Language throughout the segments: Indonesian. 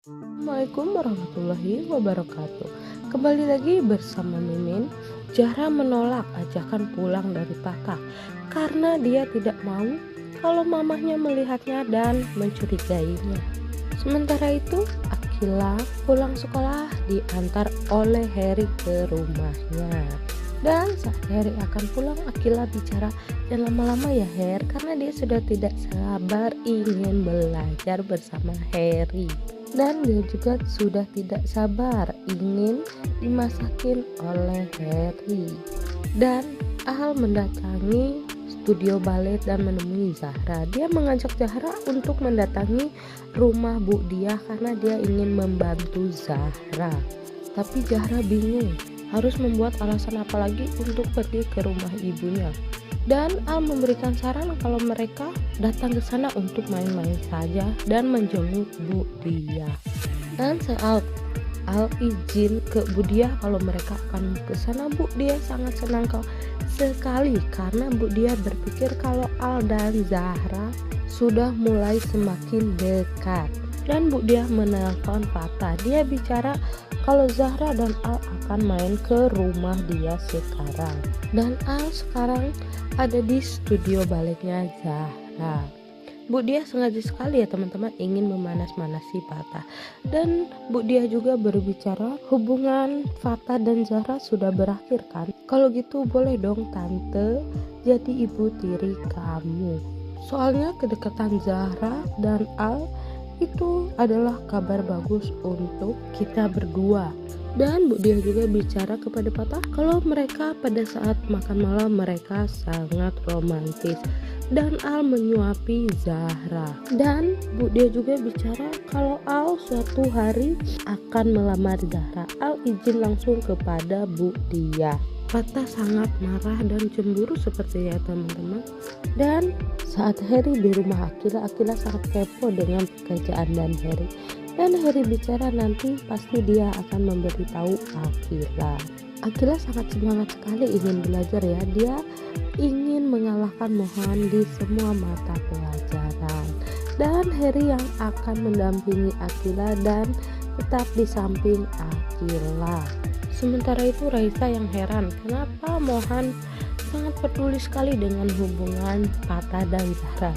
Assalamualaikum warahmatullahi wabarakatuh. Kembali lagi bersama Mimin. Zahra menolak ajakan pulang dari Patah karena dia tidak mau kalau mamahnya melihatnya dan mencurigainya. Sementara itu, Akila pulang sekolah diantar oleh Harry ke rumahnya. Dan saat Harry akan pulang, Akila bicara, "Jangan lama-lama ya Harry, karena dia sudah tidak sabar ingin belajar bersama Harry." Dan dia juga sudah tidak sabar ingin dimasakin oleh Harry. Dan Al mendatangi studio balet dan menemui Zahra. Dia mengajak Zahra untuk mendatangi rumah Bu Diah karena dia ingin membantu Zahra. Tapi Zahra bingung harus membuat alasan apa lagi untuk pergi ke rumah ibunya. Dan Al memberikan saran kalau mereka datang ke sana untuk main-main saja dan menjenguk Bu Diah. Dan saat Al izin ke Bu Diah kalau mereka akan ke sana, Bu Diah sangat senang sekali karena Bu Diah berpikir kalau Al dan Zahra sudah mulai semakin dekat. Dan Bu Diah menelpon Fatah. Dia bicara kalau Zahra dan Al akan main ke rumah dia sekarang. Dan Al sekarang ada di studio baletnya Zahra. Bu Diah sengaja sekali ya teman-teman ingin memanas-manasi Fatah. Dan Bu Diah juga berbicara hubungan Fatah dan Zahra sudah berakhir kan. Kalau gitu boleh dong tante jadi ibu tiri kamu. Soalnya kedekatan Zahra dan Al itu adalah kabar bagus untuk kita berdua. Dan Bu Diah juga bicara kepada Fatah kalau mereka pada saat makan malam mereka sangat romantis. Dan Al menyuapi Zahra. Dan Bu Diah juga bicara kalau Al suatu hari akan melamar Zahra. Al izin langsung kepada Bu Diah. Fatah sangat marah dan cemburu sepertinya teman-teman. Dan saat Harry di rumah Akila sangat kepo dengan pekerjaan dan Harry. Dan Harry bicara nanti pasti dia akan memberitahu Akila. Akila sangat semangat sekali ingin belajar ya. Dia ingin mengalahkan Mohan di semua mata pelajaran. Dan Harry yang akan mendampingi Akila dan tetap di samping Akila. Sementara itu Raisa yang heran kenapa Mohan sangat peduli sekali dengan hubungan Fatah dan Zahra.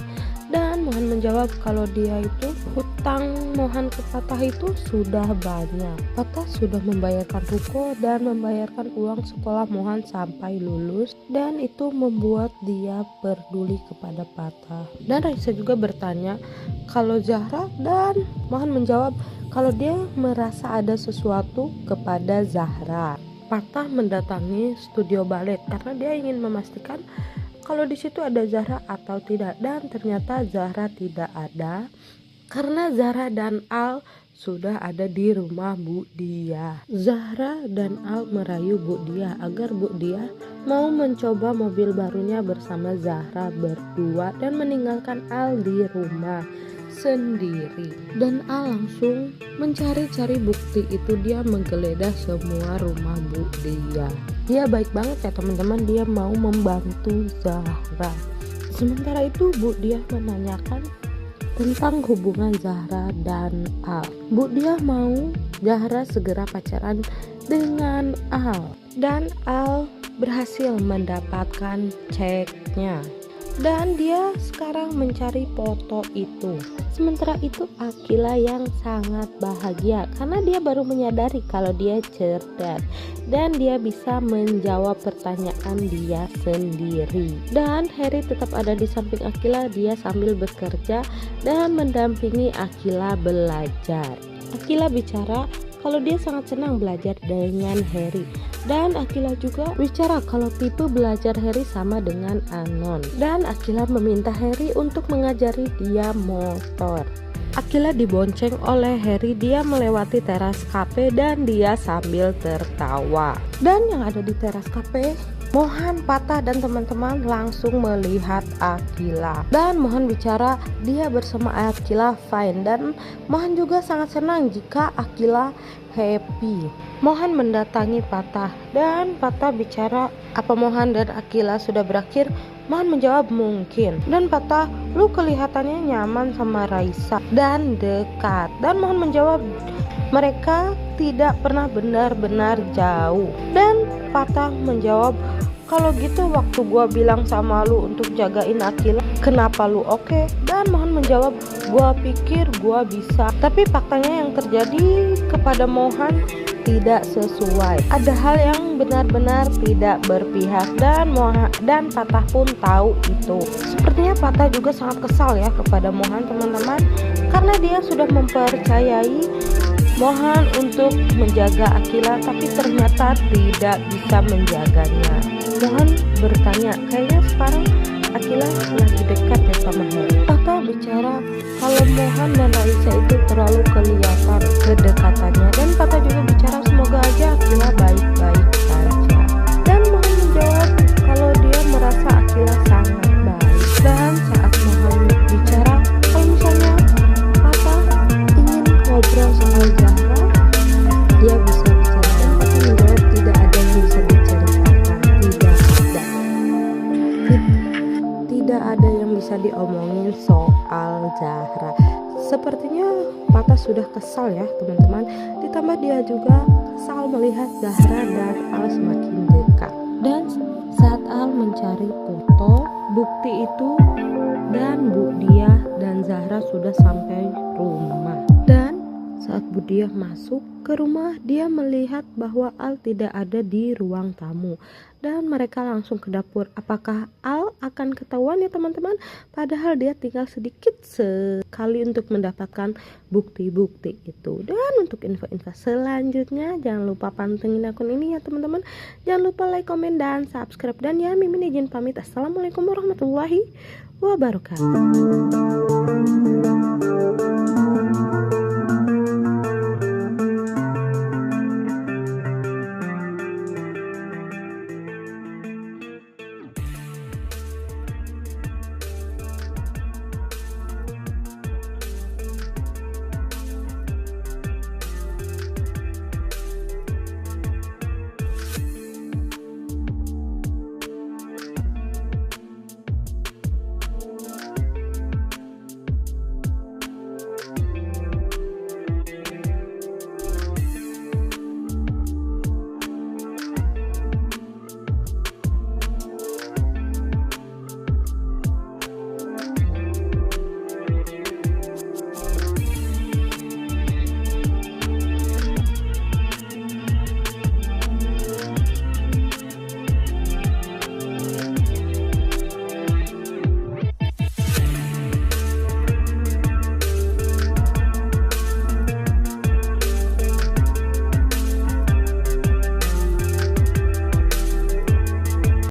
Dan Mohan menjawab kalau dia itu hutang Mohan ke Fatah itu sudah banyak. Fatah sudah membayarkan ruko dan membayarkan uang sekolah Mohan sampai lulus, dan itu membuat dia peduli kepada Fatah. Dan Raisa juga bertanya kalau Zahra, dan Mohan menjawab kalau dia merasa ada sesuatu kepada Zahra. Fatah mendatangi studio balet karena dia ingin memastikan kalau di situ ada Zahra atau tidak, dan ternyata Zahra tidak ada karena Zahra dan Al sudah ada di rumah Bu Diah. Zahra dan Al merayu Bu Diah agar Bu Diah mau mencoba mobil barunya bersama Zahra berdua dan meninggalkan Al di rumah sendiri. Dan Al langsung mencari-cari bukti itu. Dia menggeledah semua rumah Bu Diah. Dia baik banget ya teman-teman, dia mau membantu Zahra. Sementara itu Bu Diah menanyakan tentang hubungan Zahra dan Al. Bu Diah mau Zahra segera pacaran dengan Al. Dan Al berhasil mendapatkan ceknya. Dan dia sekarang mencari foto itu. Sementara itu Akila yang sangat bahagia karena dia baru menyadari kalau dia cerdas dan dia bisa menjawab pertanyaan dia sendiri. Dan Harry tetap ada di samping Akila, dia sambil bekerja dan mendampingi Akila belajar. Akila bicara kalau dia sangat senang belajar dengan Harry. Dan Akila juga bicara kalau tipe belajar Harry sama dengan Anon. Dan Akila meminta Harry untuk mengajari dia motor. Akila dibonceng oleh Harry, dia melewati teras kafe dan dia sambil tertawa. Dan yang ada di teras kafe Mohan, Patah, dan teman-teman langsung melihat Akila. Dan Mohan bicara dia bersama Akila fine. Dan Mohan juga sangat senang jika Akila happy. Mohan mendatangi Patah dan Patah bicara apa Mohan dan Akila sudah berakhir. Mohan menjawab mungkin. Dan Patah, lu kelihatannya nyaman sama Raisa dan dekat. Dan Mohan menjawab mereka tidak pernah benar-benar jauh. Dan Patah menjawab kalau gitu waktu gua bilang sama lu untuk jagain Akila, kenapa lu oke? Dan Mohan menjawab gua pikir gua bisa. Tapi faktanya yang terjadi kepada Mohan tidak sesuai. Ada hal yang benar-benar tidak berpihak dan Patah pun tahu itu. Sepertinya Patah juga sangat kesal ya kepada Mohan teman-teman, karena dia sudah mempercayai Mohan untuk menjaga Akila tapi ternyata tidak bisa menjaganya. Mohan bertanya, kayaknya sekarang Akila lagi dekat ya sama Harry. Patah bicara kalau Mohan dan Raisa itu terlalu kelihatan kedekatannya. Dan Patah juga bicara semoga aja Akila baik-baik saja. Dan Mohan menjawab kalau dia merasa Akila sangat baik. Dan saat Mohan bicara kalau misalnya Patah ingin ngobrol soal Zahra, dia bisa bicara. Dan Patah menjawab tidak ada yang bisa diceritakan, tidak ada yang bisa diomongin soal Zahra. Sepertinya Patah sudah kesal ya teman-teman. Ditambah dia juga kesal melihat Zahra dan Al semakin dekat. Dan saat Al mencari foto bukti itu dan Budiah dan Zahra sudah sampai rumah. Dan saat Budiah masuk ke rumah, dia melihat bahwa Al tidak ada di ruang tamu. Dan mereka langsung ke dapur. Apakah Al akan ketahuan ya teman-teman? Padahal dia tinggal sedikit sekali untuk mendapatkan bukti-bukti itu. Dan untuk info-info selanjutnya jangan lupa pantengin akun ini ya teman-teman. Jangan lupa like, komen, dan subscribe. Dan ya Mimin izin pamit. Assalamualaikum warahmatullahi wabarakatuh.